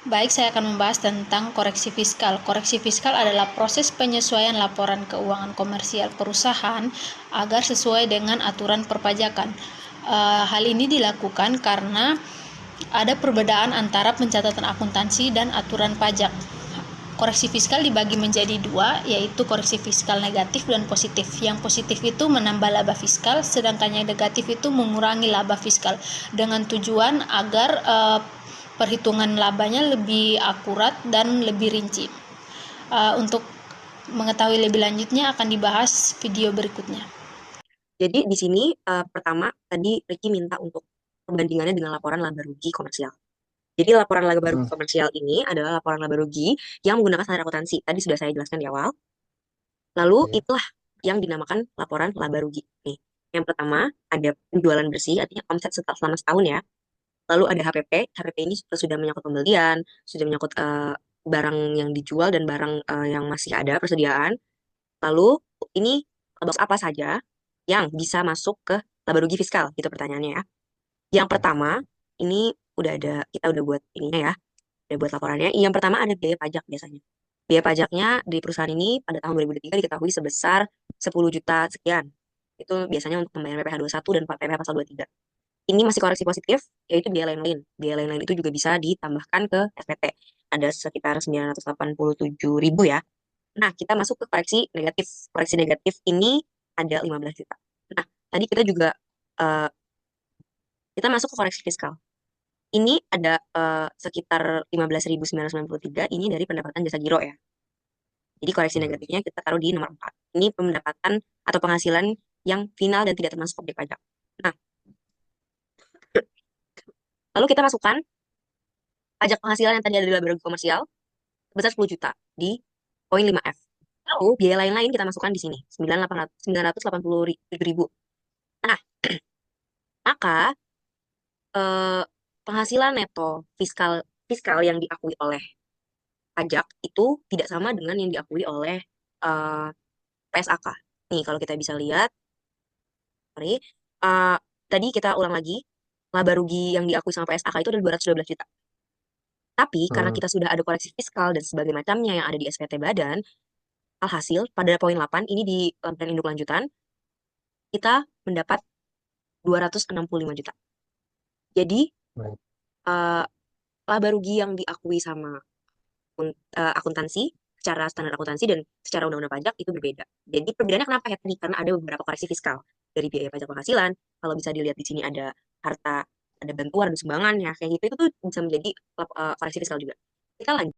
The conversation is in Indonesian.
Baik, saya akan membahas tentang koreksi fiskal. Koreksi fiskal adalah proses penyesuaian laporan keuangan komersial perusahaan agar sesuai dengan aturan perpajakan. Hal ini dilakukan karena ada perbedaan antara pencatatan akuntansi dan aturan pajak. Koreksi fiskal dibagi menjadi dua, yaitu koreksi fiskal negatif dan positif. Yang positif itu menambah laba fiskal, sedangkan yang negatif itu mengurangi laba fiskal dengan tujuan agar perhitungan labanya lebih akurat dan lebih rinci. Untuk mengetahui lebih lanjutnya akan dibahas video berikutnya. Jadi di sini pertama tadi Ricky minta untuk perbandingannya dengan laporan laba rugi komersial. Jadi laporan laba rugi komersial ini adalah laporan laba rugi yang menggunakan standar akuntansi. Tadi sudah saya jelaskan di awal. Lalu Oke. itulah yang dinamakan laporan laba rugi. Nih, yang pertama ada penjualan bersih, artinya omset selama setahun ya. Lalu ada HPP. HPP ini sudah menyangkut pembelian, sudah menyangkut barang yang dijual dan barang yang masih ada persediaan. Lalu ini box apa saja yang bisa masuk ke laba rugi fiskal? Gitu pertanyaannya ya. Yang pertama, ini kita udah buat ininya ya, udah buat laporannya. Yang pertama ada biaya pajak biasanya. Biaya pajaknya di perusahaan ini pada tahun 2023 diketahui sebesar 10 juta sekian. Itu biasanya untuk pembayaran PPh satu dan PPh pasal 23. Ini masih koreksi positif, yaitu biaya lain-lain. Biaya lain-lain itu juga bisa ditambahkan ke SPT. Ada sekitar 987.000 ya. Nah, kita masuk ke koreksi negatif. Koreksi negatif ini ada 15 juta. Nah, tadi kita juga eh, kita masuk ke koreksi fiskal. Ini ada sekitar 15.993 ini dari pendapatan jasa giro ya. Jadi koreksi Hmm. negatifnya kita taruh di nomor 4. Ini pendapatan atau penghasilan yang final dan tidak termasuk objek pajak. Nah, lalu kita masukkan pajak penghasilan yang tadi ada di laba rugi komersial sebesar 10 juta di poin 5F. Lalu biaya lain-lain kita masukkan di sini, 987.000. Nah, maka eh, penghasilan neto fiskal fiskal yang diakui oleh pajak itu tidak sama dengan yang diakui oleh eh, PSAK. Nih, kalau kita bisa lihat, sorry, eh, tadi kita ulang lagi, laba rugi yang diakui sama PSAK itu adalah 212 juta. Tapi karena Hmm. kita sudah ada koreksi fiskal dan sebagainya macamnya yang ada di SPT Badan, alhasil pada poin 8 ini di lampiran induk lanjutan, kita mendapat 265 juta. Jadi, Baik. eh, laba rugi yang diakui sama akuntansi, secara standar akuntansi dan secara undang-undang pajak itu berbeda. Jadi perbedaannya kenapa ya tadi? Karena ada beberapa koreksi fiskal dari biaya pajak penghasilan. Kalau bisa dilihat di sini ada harta, ada bantuan, ada sumbangan ya kayak gitu itu tuh bisa menjadi koreksi fiskal juga. Kita lanjut.